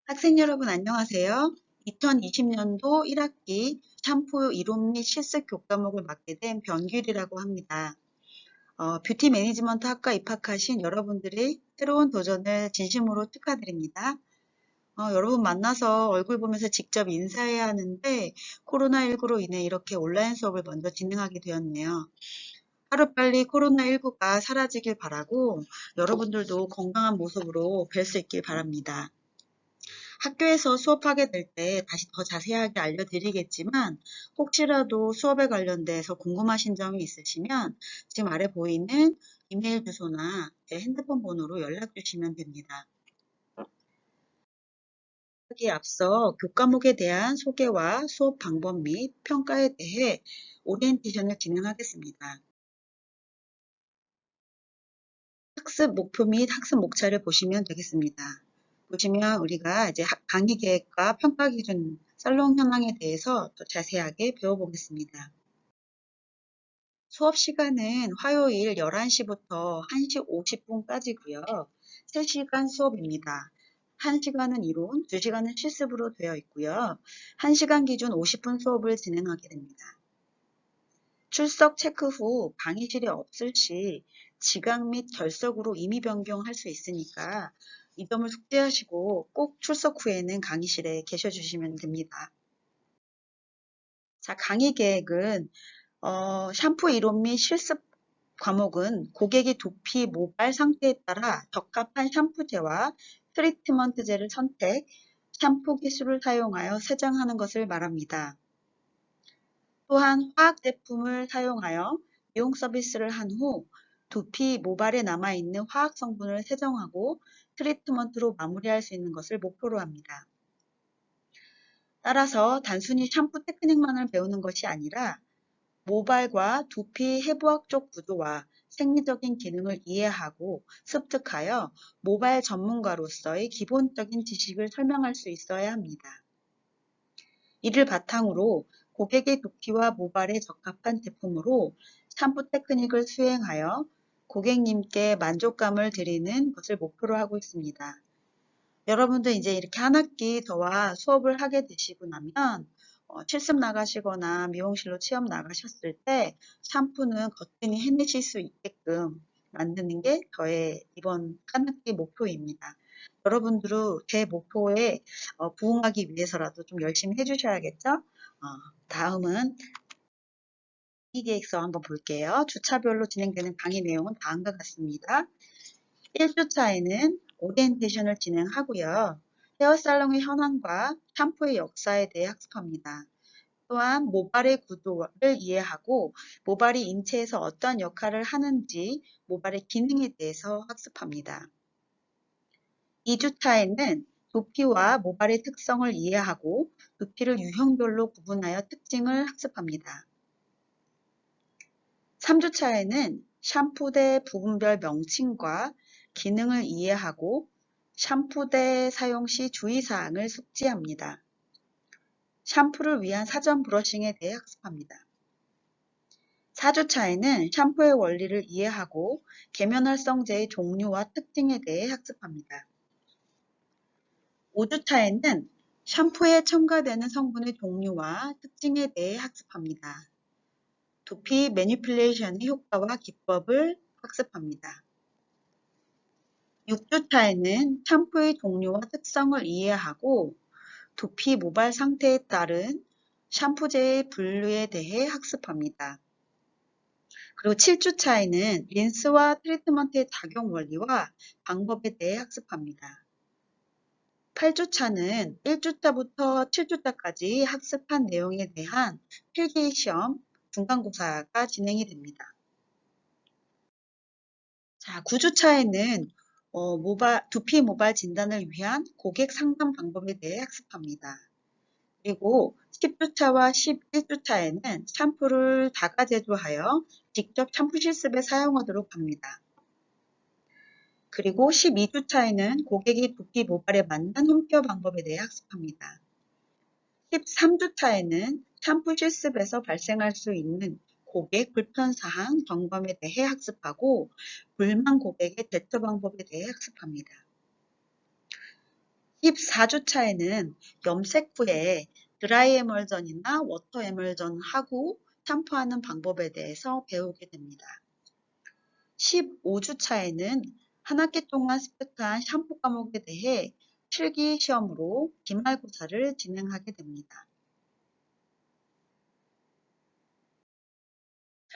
학생 여러분 안녕하세요. 2020년도 1학기 샴푸 이론 및 실습 교과목을 맡게 된 변규리라고 합니다. 뷰티 매니지먼트 학과 입학하신 여러분들의 새로운 도전을 진심으로 축하드립니다. 여러분 만나서 얼굴 보면서 직접 인사해야 하는데 코로나19로 인해 이렇게 온라인 수업을 먼저 진행하게 되었네요. 하루빨리 코로나19가 사라지길 바라고 여러분들도 건강한 모습으로 뵐 수 있길 바랍니다. 학교에서 수업하게 될 때 다시 더 자세하게 알려드리겠지만 혹시라도 수업에 관련돼서 궁금하신 점이 있으시면 지금 아래 보이는 이메일 주소나 제 핸드폰 번호로 연락 주시면 됩니다. 하기에 앞서 교과목에 대한 소개와 수업 방법 및 평가에 대해 오리엔테이션을 진행하겠습니다. 학습 목표 및 학습 목차를 보시면 되겠습니다. 보시면 우리가 이제 강의 계획과 평가 기준, 살롱 현황에 대해서 또 자세하게 배워보겠습니다. 수업 시간은 화요일 11시부터 1시 50분까지고요. 3시간 수업입니다. 1시간은 이론, 2시간은 실습으로 되어 있고요. 1시간 기준 50분 수업을 진행하게 됩니다. 출석 체크 후 강의실에 없을 시 지각 및 결석으로 임의 변경할 수 있으니까 이 점을 숙지하시고 꼭 출석 후에는 강의실에 계셔 주시면 됩니다. 자, 강의 계획은 샴푸 이론 및 실습 과목은 고객의 두피, 모발 상태에 따라 적합한 샴푸제와 트리트먼트제를 선택, 샴푸 기술을 사용하여 세정하는 것을 말합니다. 또한 화학 제품을 사용하여 미용 서비스를 한 후 두피, 모발에 남아있는 화학 성분을 세정하고 트리트먼트로 마무리할 수 있는 것을 목표로 합니다. 따라서 단순히 샴푸 테크닉만을 배우는 것이 아니라 모발과 두피 해부학적 구조와 생리적인 기능을 이해하고 습득하여 모발 전문가로서의 기본적인 지식을 설명할 수 있어야 합니다. 이를 바탕으로 고객의 두피와 모발에 적합한 제품으로 샴푸 테크닉을 수행하여 고객님께 만족감을 드리는 것을 목표로 하고 있습니다. 여러분들 이제 이렇게 한 학기 더와 수업을 하게 되시고 나면 실습 나가시거나 미용실로 체험 나가셨을 때 샴푸는 거뜬히 해내실 수 있게끔 만드는 게 저의 이번 한 학기 목표입니다. 여러분들은 제 목표에 부응하기 위해서라도 좀 열심히 해주셔야겠죠? 다음은 강의 계획서 한번 볼게요. 주차별로 진행되는 강의 내용은 다음과 같습니다. 1주차에는 오리엔테이션을 진행하고요. 헤어살롱의 현황과 샴푸의 역사에 대해 학습합니다. 또한 모발의 구조를 이해하고 모발이 인체에서 어떤 역할을 하는지 모발의 기능에 대해서 학습합니다. 2주차에는 두피와 모발의 특성을 이해하고 두피를 유형별로 구분하여 특징을 학습합니다. 3주차에는 샴푸대 부분별 명칭과 기능을 이해하고 샴푸대 사용 시 주의사항을 숙지합니다. 샴푸를 위한 사전 브러싱에 대해 학습합니다. 4주차에는 샴푸의 원리를 이해하고 계면활성제의 종류와 특징에 대해 학습합니다. 5주차에는 샴푸에 첨가되는 성분의 종류와 특징에 대해 학습합니다. 두피 매니플레이션의 효과와 기법을 학습합니다. 6주차에는 샴푸의 종류와 특성을 이해하고 두피 모발 상태에 따른 샴푸제의 분류에 대해 학습합니다. 그리고 7주차에는 린스와 트리트먼트의 작용 원리와 방법에 대해 학습합니다. 8주차는 1주차부터 7주차까지 학습한 내용에 대한 필기 시험, 중간고사가 진행이 됩니다. 자, 9주차에는 두피 모발 진단을 위한 고객 상담 방법에 대해 학습합니다. 그리고 10주차와 11주차에는 샴푸를 다가 제조하여 직접 샴푸 실습에 사용하도록 합니다. 그리고 12주차에는 고객이 두피 모발에 맞는 홈케어 방법에 대해 학습합니다. 13주차에는 샴푸 실습에서 발생할 수 있는 고객 불편사항 점검에 대해 학습하고 불만 고객의 대처 방법에 대해 학습합니다. 14주차에는 염색 후에 드라이 에멀전이나 워터 에멀전 하고 샴푸하는 방법에 대해서 배우게 됩니다. 15주차에는 한 학기 동안 습득한 샴푸 과목에 대해 필기 시험으로 기말고사를 진행하게 됩니다.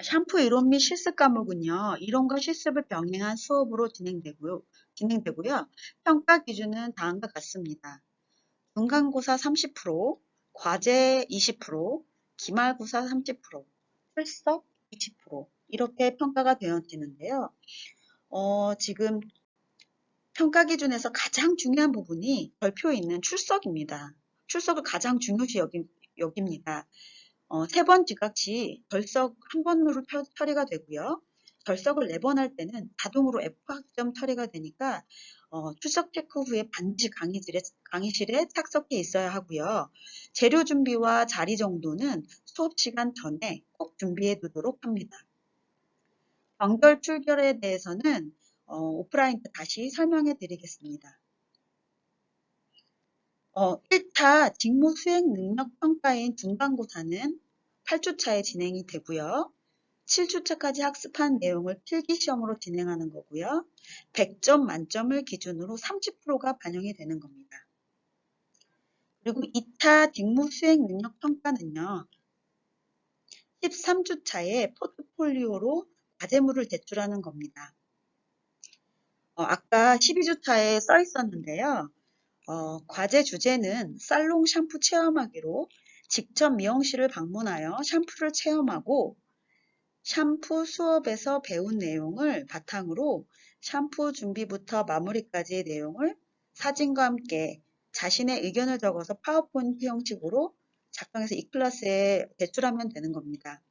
샴푸 이론 및 실습 과목은요, 이론과 실습을 병행한 수업으로 진행되고요. 평가 기준은 다음과 같습니다. 중간고사 30%, 과제 20%, 기말고사 30%, 출석 20% 이렇게 평가가 되어지는데요. 지금 평가 기준에서 가장 중요한 부분이 별표에 있는 출석입니다. 출석을 가장 중요시 여깁니다. 3번 지각 시 결석 한 번으로 처리가 되고요. 결석을 4번 할 때는 자동으로 F학점 처리가 되니까 출석 체크 후에 반드시 강의실에 착석해 있어야 하고요. 재료 준비와 자리 정도는 수업 시간 전에 꼭 준비해 두도록 합니다. 정결 출결에 대해서는 오프라인 때 다시 설명해 드리겠습니다. 1차 직무 수행 능력 평가인 중간고사는 8주차에 진행이 되고요. 7주차까지 학습한 내용을 필기시험으로 진행하는 거고요. 100점 만점을 기준으로 30%가 반영이 되는 겁니다. 그리고 2차 직무 수행 능력 평가는요. 13주차에 포트폴리오로 과제물을 제출하는 겁니다. 아까 12주차에 써 있었는데요. 과제 주제는 살롱 샴푸 체험하기로 직접 미용실을 방문하여 샴푸를 체험하고 샴푸 수업에서 배운 내용을 바탕으로 샴푸 준비부터 마무리까지의 내용을 사진과 함께 자신의 의견을 적어서 파워포인트 형식으로 작성해서 이 클래스에 제출하면 되는 겁니다.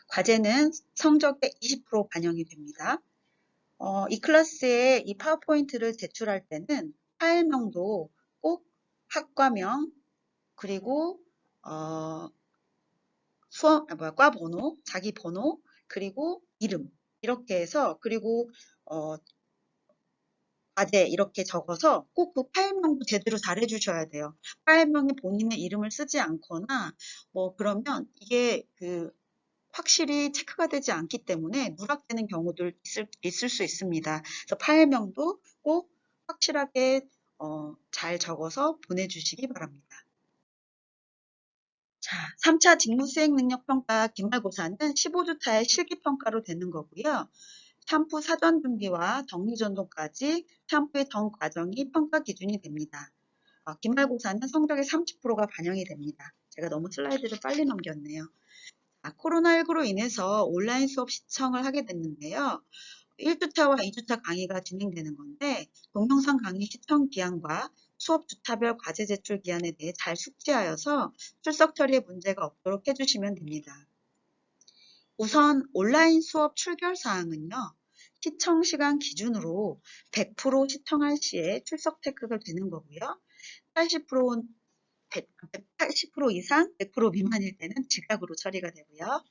과제는 성적의 20% 반영이 됩니다. 이 클래스에 이 파워포인트를 제출할 때는 파일명도 꼭 학과명 그리고 과 번호, 자기 번호, 그리고 이름 이렇게 해서 그리고 과제 이렇게 적어서 꼭 그 파일명도 제대로 잘해 주셔야 돼요. 파일명에 본인의 이름을 쓰지 않거나 뭐 그러면 이게 확실히 체크가 되지 않기 때문에 누락되는 경우도 있을 수 있습니다. 그래서 파일명도 꼭 확실하게 잘 적어서 보내주시기 바랍니다. 자, 3차 직무수행능력평가 기말고사는 15주차의 실기평가로 되는 거고요. 샴푸 사전 준비와 정리전도까지 샴푸의 전 과정이 평가 기준이 됩니다. 기말고사는 성적의 30%가 반영이 됩니다. 제가 너무 슬라이드를 빨리 넘겼네요. 코로나19로 인해서 온라인 수업 시청을 하게 됐는데요. 1주차와 2주차 강의가 진행되는 건데 동영상 강의 시청 기한과 수업 주차별 과제 제출 기한에 대해 잘 숙지하여서 출석 처리에 문제가 없도록 해주시면 됩니다. 우선 온라인 수업 출결 사항은요. 시청 시간 기준으로 100% 시청할 시에 출석 체크가 되는 거고요. 80% 80% 이상, 100% 미만일 때는 지각으로 처리가 되고요.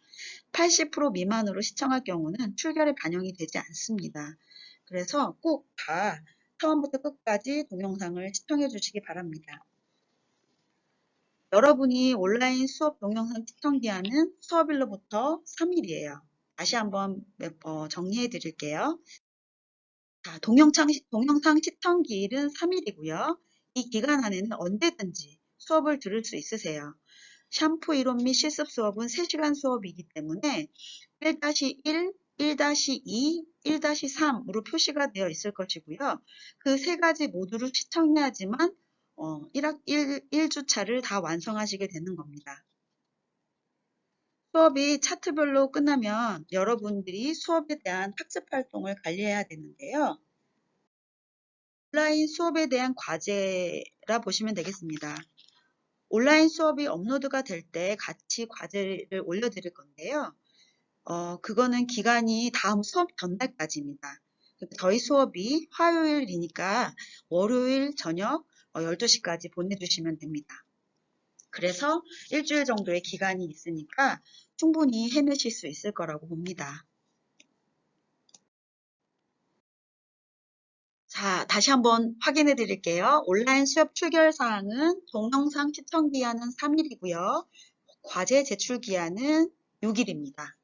80% 미만으로 시청할 경우는 출결에 반영이 되지 않습니다. 그래서 꼭 다 처음부터 끝까지 동영상을 시청해 주시기 바랍니다. 여러분이 온라인 수업 동영상 시청 기한은 수업일로부터 3일이에요. 다시 한번 정리해 드릴게요. 자, 동영상 시청 기일은 3일이고요. 이 기간 안에는 언제든지 수업을 들을 수 있으세요. 샴푸 이론 및 실습 수업은 3시간 수업이기 때문에 1-1, 1-2, 1-3으로 표시가 되어 있을 것이고요. 그 세 가지 모두를 시청해야지만 1주차를 다 완성하시게 되는 겁니다. 수업이 차트별로 끝나면 여러분들이 수업에 대한 학습 활동을 관리해야 되는데요. 온라인 수업에 대한 과제라 보시면 되겠습니다. 온라인 수업이 업로드가 될 때 같이 과제를 올려드릴 건데요. 그거는 기간이 다음 수업 전날까지입니다. 저희 수업이 화요일이니까 월요일 저녁 12시까지 보내주시면 됩니다. 그래서 일주일 정도의 기간이 있으니까 충분히 해내실 수 있을 거라고 봅니다. 자, 다시 한번 확인해 드릴게요. 온라인 수업 출결 사항은 동영상 시청 기한은 3일이고요. 과제 제출 기한은 6일입니다.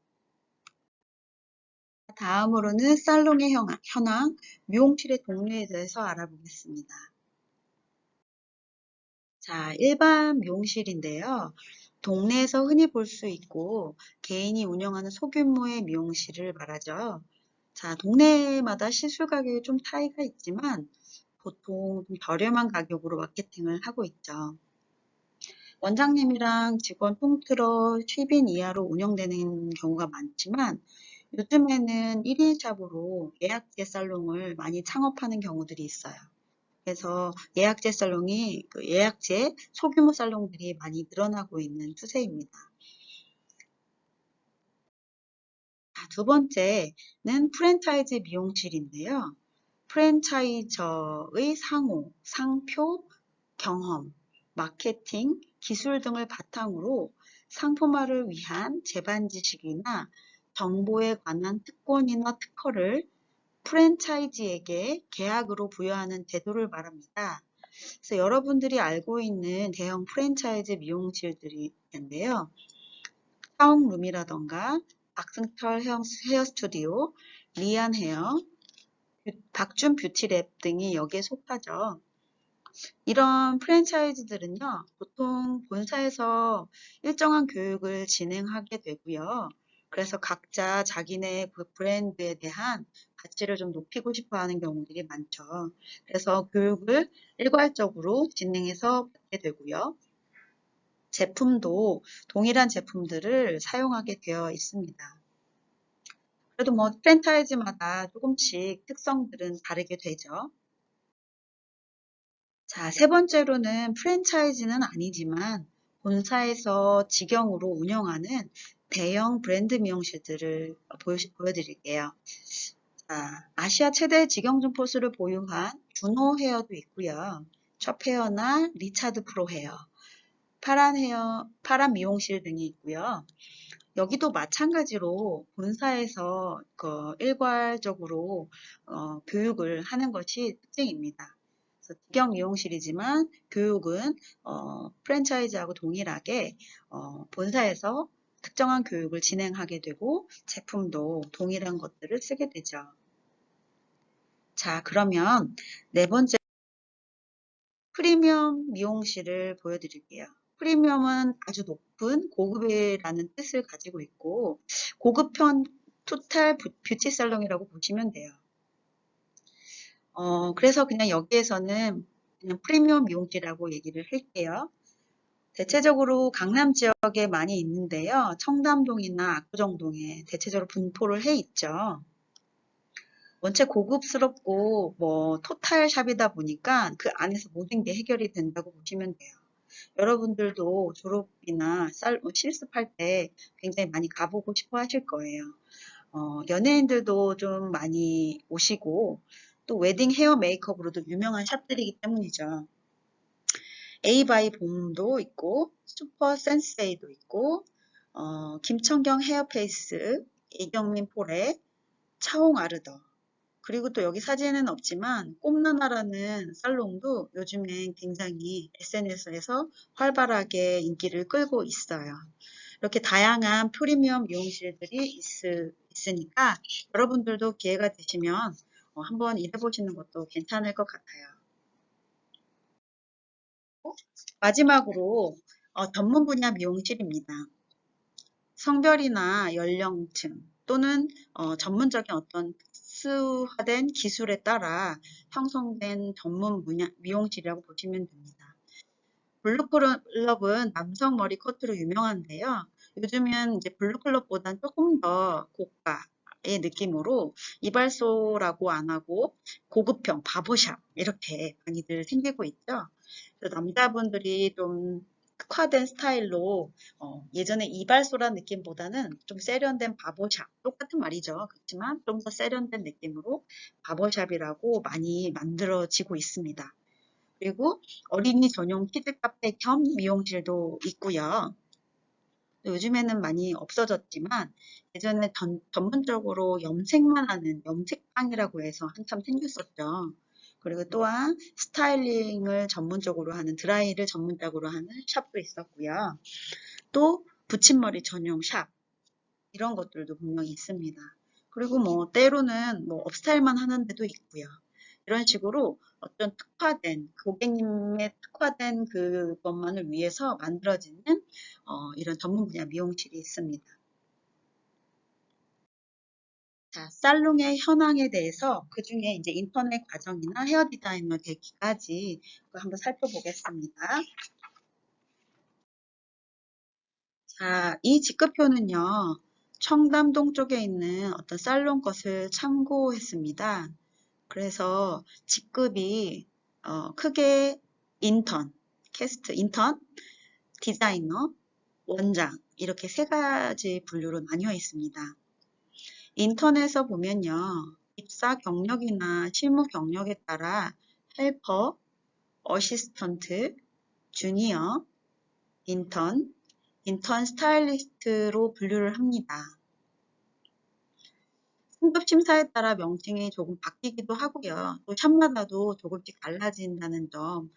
다음으로는 살롱의 현황, 미용실의 동료에 대해서 알아보겠습니다. 자, 일반 미용실인데요. 동네에서 흔히 볼 수 있고 개인이 운영하는 소규모의 미용실을 말하죠. 자, 동네마다 시술 가격이 좀 차이가 있지만 보통 좀 저렴한 가격으로 마케팅을 하고 있죠. 원장님이랑 직원 통틀어 10인 이하로 운영되는 경우가 많지만 요즘에는 1인 샵으로 예약제 살롱을 많이 창업하는 경우들이 있어요. 그래서 예약제 살롱이 예약제 소규모 살롱들이 많이 늘어나고 있는 추세입니다. 두 번째는 프랜차이즈 미용실인데요. 프랜차이저의 상호, 상표, 경험, 마케팅, 기술 등을 바탕으로 상품화를 위한 제반 지식이나 정보에 관한 특권이나 특허를 프랜차이즈에게 계약으로 부여하는 제도를 말합니다. 그래서 여러분들이 알고 있는 대형 프랜차이즈 미용실들이 있는데요. 사옥룸이라던가 박승철 헤어 스튜디오, 리안 헤어, 박준 뷰티랩 등이 여기에 속하죠. 이런 프랜차이즈들은요, 보통 본사에서 일정한 교육을 진행하게 되고요. 그래서 각자 자기네 그 브랜드에 대한 가치를 좀 높이고 싶어 하는 경우들이 많죠. 그래서 교육을 일괄적으로 진행해서 받게 되고요. 제품도 동일한 제품들을 사용하게 되어 있습니다. 그래도 뭐 프랜차이즈마다 조금씩 특성들은 다르게 되죠. 자, 세 번째로는 프랜차이즈는 아니지만 본사에서 직영으로 운영하는 대형 브랜드 미용실들을 보여드릴게요. 자, 아시아 최대 직영 점포수를 보유한 준호 헤어도 있고요. 첩 헤어나 리차드 프로 헤어, 파란 헤어, 파란 미용실 등이 있고요. 여기도 마찬가지로 본사에서 일괄적으로 교육을 하는 것이 특징입니다. 그래서 직영 미용실이지만 교육은 프랜차이즈하고 동일하게 본사에서 특정한 교육을 진행하게 되고 제품도 동일한 것들을 쓰게 되죠. 자, 그러면 네 번째 프리미엄 미용실을 보여드릴게요. 프리미엄은 아주 높은 고급이라는 뜻을 가지고 있고 고급형 토탈 뷰티 살롱이라고 보시면 돼요. 그래서 그냥 여기에서는 그냥 프리미엄 미용실이라고 얘기를 할게요. 대체적으로 강남 지역에 많이 있는데요. 청담동이나 압구정동에 대체적으로 분포를 해 있죠. 원체 고급스럽고 뭐 토탈 샵이다 보니까 그 안에서 모든 게 해결이 된다고 보시면 돼요. 여러분들도 졸업이나 실습할 때 굉장히 많이 가보고 싶어 하실 거예요. 연예인들도 좀 많이 오시고 또 웨딩 헤어 메이크업으로도 유명한 샵들이기 때문이죠. 에이바이 봄도 있고 슈퍼 센세이도 있고 김천경 헤어페이스, 이경민 포레, 차홍 아르더 그리고 또 여기 사진은 없지만 꼼나나라는 살롱도 요즘엔 굉장히 SNS에서 활발하게 인기를 끌고 있어요. 이렇게 다양한 프리미엄 미용실들이 있으니까 여러분들도 기회가 되시면 한번 일해보시는 것도 괜찮을 것 같아요. 마지막으로 전문 분야 미용실입니다. 성별이나 연령층 또는 전문적인 어떤 특수화된 기술에 따라 형성된 전문 분야 미용실이라고 보시면 됩니다. 블루클럽은 남성 머리 커트로 유명한데요. 요즘은 이제 블루클럽보단 조금 더 고가의 느낌으로 이발소라고 안 하고 고급형 바보샵 이렇게 많이들 생기고 있죠. 그래서 남자분들이 좀 특화된 스타일로 예전에 이발소란 느낌보다는 좀 세련된 바보샵 똑같은 말이죠. 그렇지만 좀 더 세련된 느낌으로 바보샵이라고 많이 만들어지고 있습니다. 그리고 어린이 전용 키즈 카페 겸 미용실도 있고요. 요즘에는 많이 없어졌지만 예전에 전문적으로 염색만 하는 염색방이라고 해서 한참 생겼었죠. 그리고 또한 스타일링을 전문적으로 하는, 드라이를 전문적으로 하는 샵도 있었고요. 또 붙임머리 전용 샵, 이런 것들도 분명히 있습니다. 그리고 뭐 때로는 뭐 업스타일만 하는 데도 있고요. 이런 식으로 어떤 특화된, 고객님의 특화된 그것만을 위해서 만들어지는 이런 전문 분야 미용실이 있습니다. 자, 살롱의 현황에 대해서 그 중에 이제 인터넷 과정이나 헤어 디자이너 되기까지 한번 살펴보겠습니다. 자, 이 직급표는요, 청담동 쪽에 있는 어떤 살롱 것을 참고했습니다. 그래서 직급이 크게 인턴, 캐스트, 인턴, 디자이너, 원장 이렇게 세 가지 분류로 나뉘어 있습니다. 인턴에서 보면요. 입사 경력이나 실무 경력에 따라 헬퍼, 어시스턴트, 주니어, 인턴, 인턴 스타일리스트로 분류를 합니다. 승급 심사에 따라 명칭이 조금 바뀌기도 하고요. 또 샵마다도 조금씩 달라진다는 점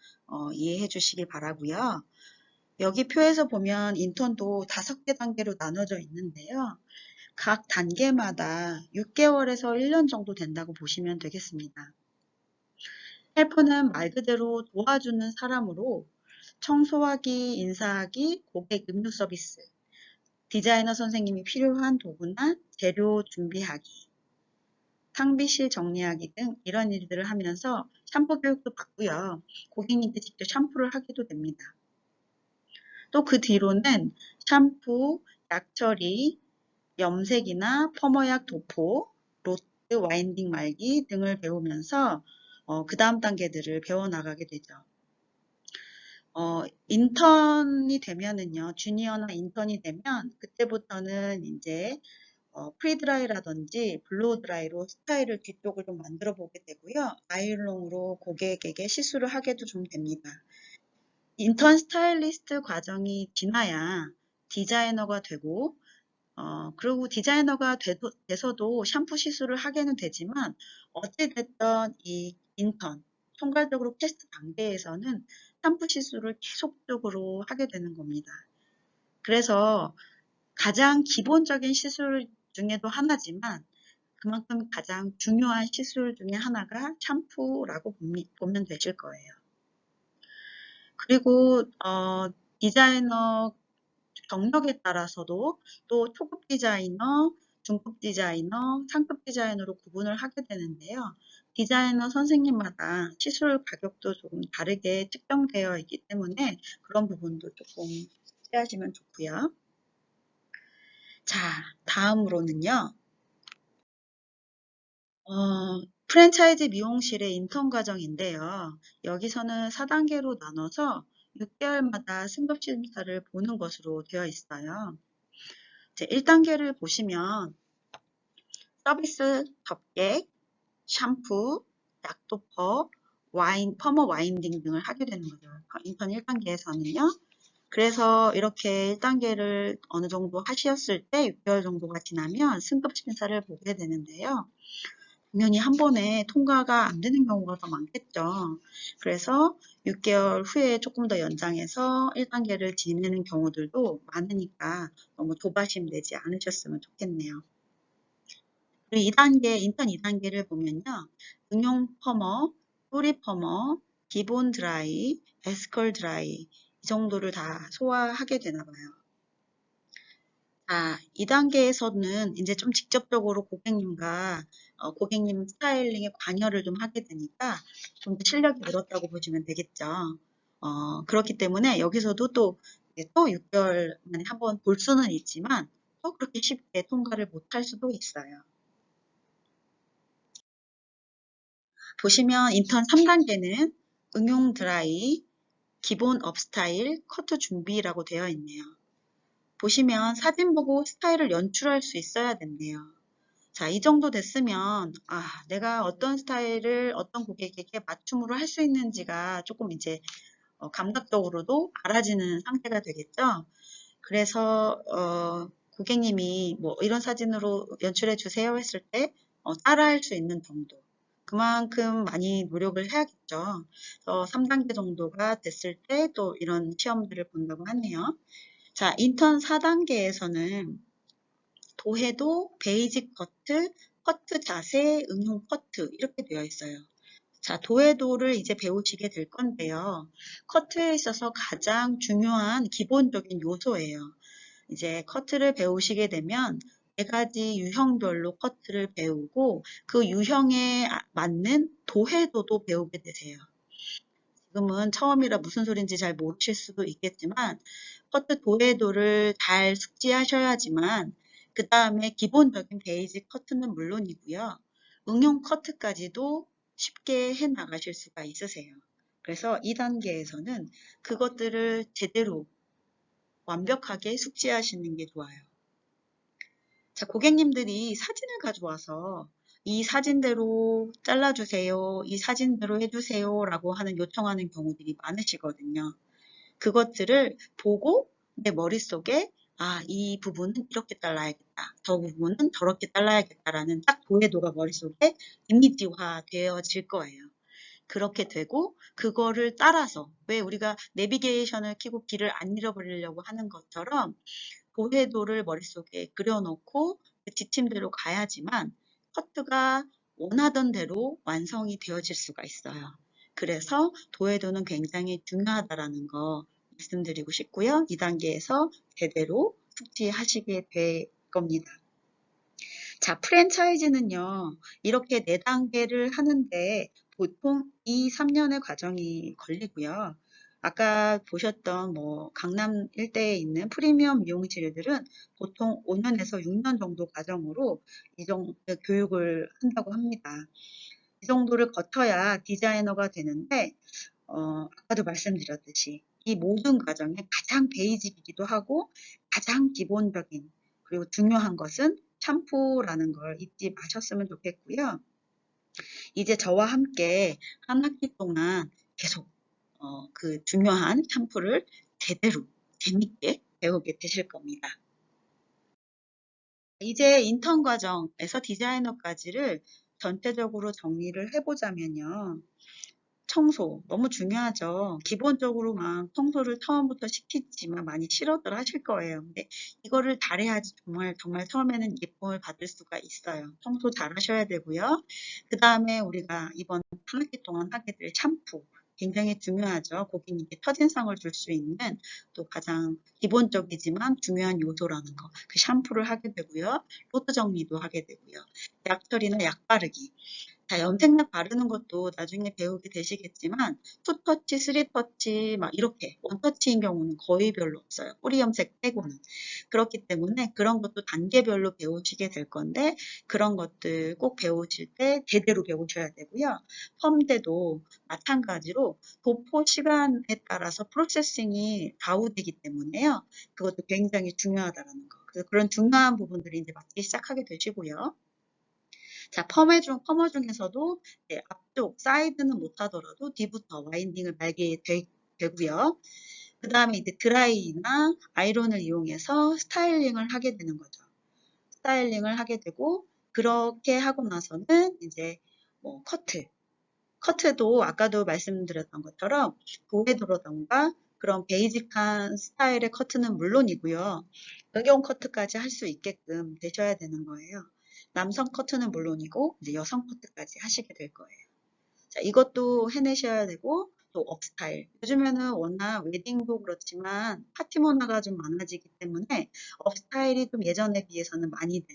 이해해 주시기 바라고요. 여기 표에서 보면 인턴도 5개 단계로 나눠져 있는데요. 각 단계마다 6개월에서 1년 정도 된다고 보시면 되겠습니다. 헬퍼는 말 그대로 도와주는 사람으로 청소하기, 인사하기, 고객 응대 서비스, 디자이너 선생님이 필요한 도구나 재료 준비하기, 탕비실 정리하기 등 이런 일들을 하면서 샴푸 교육도 받고요. 고객님께 직접 샴푸를 하기도 됩니다. 또 그 뒤로는 샴푸, 약 처리, 염색이나 펌어약 도포, 로트, 와인딩 말기 등을 배우면서 그 다음 단계들을 배워나가게 되죠. 인턴이 되면은요, 주니어나 인턴이 되면 그때부터는 이제 프리드라이라든지 블로우 드라이로 스타일을 뒤쪽을 좀 만들어 보게 되고요. 아이롱으로 고객에게 시술을 하게도 좀 됩니다. 인턴 스타일리스트 과정이 지나야 디자이너가 되고 그리고 디자이너가 돼서도 샴푸 시술을 하게는 되지만 어찌됐든 이 인턴, 총괄적으로 테스트 단계에서는 샴푸 시술을 계속적으로 하게 되는 겁니다. 그래서 가장 기본적인 시술 중에도 하나지만 그만큼 가장 중요한 시술 중에 하나가 샴푸라고 보면 되실 거예요. 그리고 디자이너 경력에 따라서도 또 초급 디자이너, 중급 디자이너, 상급 디자이너로 구분을 하게 되는데요. 디자이너 선생님마다 시술 가격도 조금 다르게 측정되어 있기 때문에 그런 부분도 조금 체하시면 좋고요. 자, 다음으로는요. 프랜차이즈 미용실의 인턴 과정인데요. 여기서는 4단계로 나눠서 6개월마다 승급 심사를 보는 것으로 되어 있어요. 1단계를 보시면 서비스 접객, 샴푸, 약도퍼, 펌어 와인딩 등을 하게 되는 거죠. 인턴 1단계에서는요. 그래서 이렇게 1단계를 어느 정도 하셨을 때 6개월 정도가 지나면 승급 심사를 보게 되는데요. 당연히 한 번에 통과가 안 되는 경우가 더 많겠죠. 그래서 6개월 후에 조금 더 연장해서 1단계를 지내는 경우들도 많으니까 너무 조바심 내지 않으셨으면 좋겠네요. 그리고 2단계, 인턴 2단계를 보면요. 응용 펌어, 뿌리 펌어, 기본 드라이, 에스컬 드라이 이 정도를 다 소화하게 되나 봐요. 2단계에서는 이제 좀 직접적으로 고객님과 고객님 스타일링에 관여를 좀 하게 되니까 좀 더 실력이 늘었다고 보시면 되겠죠. 그렇기 때문에 여기서도 또 6개월 만에 한번 볼 수는 있지만 또 그렇게 쉽게 통과를 못할 수도 있어요. 보시면 인턴 3단계는 응용 드라이, 기본 업스타일, 커트 준비라고 되어 있네요. 보시면 사진 보고 스타일을 연출할 수 있어야 된대요. 자, 이 정도 됐으면, 내가 어떤 스타일을 어떤 고객에게 맞춤으로 할 수 있는지가 조금 이제 감각적으로도 알아지는 상태가 되겠죠. 그래서, 고객님이 뭐 이런 사진으로 연출해 주세요 했을 때, 따라할 수 있는 정도. 그만큼 많이 노력을 해야겠죠. 그래서 3단계 정도가 됐을 때 또 이런 시험들을 본다고 하네요. 자, 인턴 4단계에서는 도해도, 베이직 커트, 커트 자세, 응용 커트 이렇게 되어 있어요. 자, 도해도를 이제 배우시게 될 건데요. 커트에 있어서 가장 중요한 기본적인 요소예요. 이제 커트를 배우시게 되면 4가지 유형별로 커트를 배우고 그 유형에 맞는 도해도도 배우게 되세요. 지금은 처음이라 무슨 소린지 잘 모르실 수도 있겠지만 커트 도해도를 잘 숙지하셔야지만 그 다음에 기본적인 베이직 커트는 물론이고요. 응용 커트까지도 쉽게 해 나가실 수가 있으세요. 그래서 2단계에서는 그것들을 제대로 완벽하게 숙지하시는 게 좋아요. 자, 고객님들이 사진을 가져와서 이 사진대로 잘라주세요, 이 사진대로 해주세요 라고 하는 요청하는 경우들이 많으시거든요. 그것들을 보고 내 머릿속에 이 부분은 이렇게 잘라야겠다, 저 부분은 저렇게 잘라야겠다라는 딱 도해도가 머릿속에 이미지화 되어질 거예요. 그렇게 되고 그거를 따라서 왜 우리가 내비게이션을 켜고 길을 안 잃어버리려고 하는 것처럼 도해도를 머릿속에 그려놓고 그 지침대로 가야지만 커트가 원하던 대로 완성이 되어질 수가 있어요. 그래서 도해도는 굉장히 중요하다라는 거 말씀드리고 싶고요. 2단계에서 제대로 숙지하시게 될 겁니다. 자, 프랜차이즈는요, 이렇게 4단계를 하는데 보통 2, 3년의 과정이 걸리고요. 아까 보셨던 강남 일대에 있는 프리미엄 미용실들은 보통 5년에서 6년 정도 과정으로 이 정도 교육을 한다고 합니다. 이 정도를 거쳐야 디자이너가 되는데, 아까도 말씀드렸듯이 이 모든 과정에 가장 베이직이기도 하고 가장 기본적인 그리고 중요한 것은 샴푸라는 걸 잊지 마셨으면 좋겠고요. 이제 저와 함께 한 학기 동안 계속 그 중요한 샴푸를 제대로 재밌게 배우게 되실 겁니다. 이제 인턴 과정에서 디자이너까지를 전체적으로 정리를 해보자면요. 청소 너무 중요하죠. 기본적으로 막 청소를 처음부터 시키지만 많이 싫어들 하실 거예요. 근데 이거를 잘해야지 정말 정말 처음에는 예쁨을 받을 수가 있어요. 청소 잘 하셔야 되고요. 그 다음에 우리가 이번 한 학기 동안 하게 될 샴푸 굉장히 중요하죠. 고객님께 첫인상을 줄 수 있는 또 가장 기본적이지만 중요한 요소라는 거. 그 샴푸를 하게 되고요. 로드 정리도 하게 되고요. 약 처리나 약 바르기. 자, 염색약 바르는 것도 나중에 배우게 되시겠지만 투터치, 쓰리터치 막 이렇게 원터치인 경우는 거의 별로 없어요. 뿌리 염색 빼고는. 그렇기 때문에 그런 것도 단계별로 배우시게 될 건데 그런 것들 꼭 배우실 때 제대로 배우셔야 되고요. 펌대도 마찬가지로 도포 시간에 따라서 프로세싱이 좌우되기 때문에요. 그것도 굉장히 중요하다는 거. 그래서 그런 중요한 부분들이 이제 맞기 시작하게 되시고요. 자, 퍼머 중에서도 앞쪽, 사이드는 못하더라도 뒤부터 와인딩을 말게 되고요. 그 다음에 이제 드라이나 아이론을 이용해서 스타일링을 하게 되는 거죠. 스타일링을 하게 되고, 그렇게 하고 나서는 이제 커트도 아까도 말씀드렸던 것처럼 도해도라던가 그런 베이직한 스타일의 커트는 물론이고요. 응용 커트까지 할 수 있게끔 되셔야 되는 거예요. 남성 커트는 물론이고 이제 여성 커트까지 하시게 될 거예요. 자, 이것도 해내셔야 되고 또 업스타일. 요즘에는 워낙 웨딩도 그렇지만 파티 문화가 좀 많아지기 때문에 업스타일이 좀 예전에 비해서는 많이들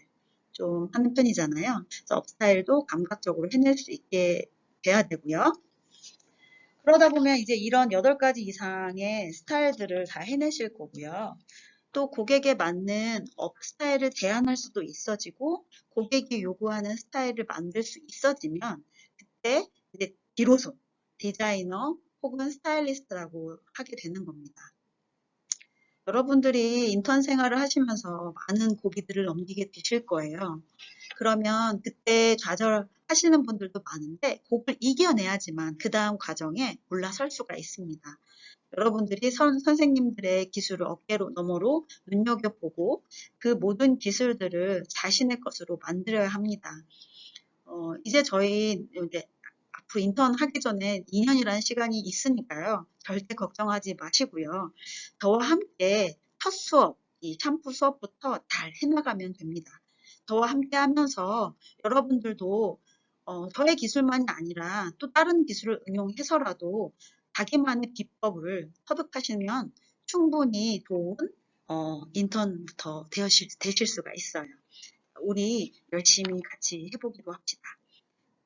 좀 하는 편이잖아요. 그래서 업스타일도 감각적으로 해낼 수 있게 돼야 되고요. 그러다 보면 이제 이런 8가지 이상의 스타일들을 다 해내실 거고요. 또 고객에 맞는 업 스타일을 제안할 수도 있어지고 고객이 요구하는 스타일을 만들 수 있어지면 그때 이제 비로소 디자이너 혹은 스타일리스트라고 하게 되는 겁니다. 여러분들이 인턴 생활을 하시면서 많은 고비들을 넘기게 되실 거예요. 그러면 그때 좌절하시는 분들도 많은데 곡을 이겨내야지만 그 다음 과정에 올라설 수가 있습니다. 여러분들이 선생님들의 기술을 어깨로 너머로 눈여겨보고 그 모든 기술들을 자신의 것으로 만들어야 합니다. 이제 저희 이제 앞으로 인턴 하기 전에 2년이라는 시간이 있으니까요. 절대 걱정하지 마시고요. 저와 함께 첫 수업, 이 샴푸 수업부터 잘 해나가면 됩니다. 저와 함께 하면서 여러분들도 저의 기술만이 아니라 또 다른 기술을 응용해서라도 자기만의 비법을 터득하시면 충분히 좋은 인턴부터 되실 수가 있어요. 우리 열심히 같이 해보기로 합시다.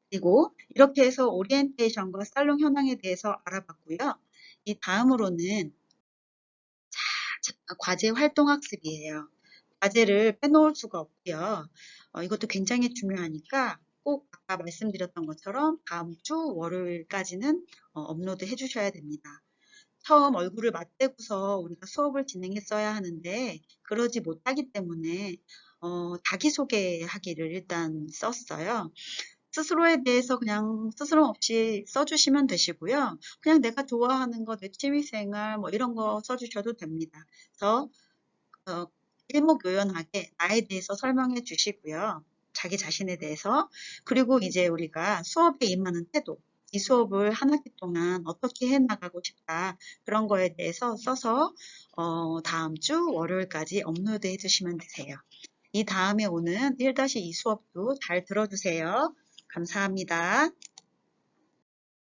그리고 이렇게 해서 오리엔테이션과 살롱 현황에 대해서 알아봤고요. 이 다음으로는 과제 활동 학습이에요. 과제를 빼놓을 수가 없고요. 이것도 굉장히 중요하니까 꼭 아까 말씀드렸던 것처럼 다음 주 월요일까지는 업로드 해주셔야 됩니다. 처음 얼굴을 맞대고서 우리가 수업을 진행했어야 하는데 그러지 못하기 때문에 자기소개하기를 일단 썼어요. 스스로에 대해서 그냥 스스럼 없이 써주시면 되시고요. 그냥 내가 좋아하는 거, 내 취미생활 뭐 이런 거 써주셔도 됩니다. 그래서 어, 일목요연하게 나에 대해서 설명해 주시고요. 자기 자신에 대해서. 그리고 이제 우리가 수업에 임하는 태도. 이 수업을 한 학기 동안 어떻게 해 나가고 싶다. 그런 거에 대해서 써서 다음 주 월요일까지 업로드 해 주시면 되세요. 이 다음에 오는 1-2 수업도 잘 들어주세요. 감사합니다.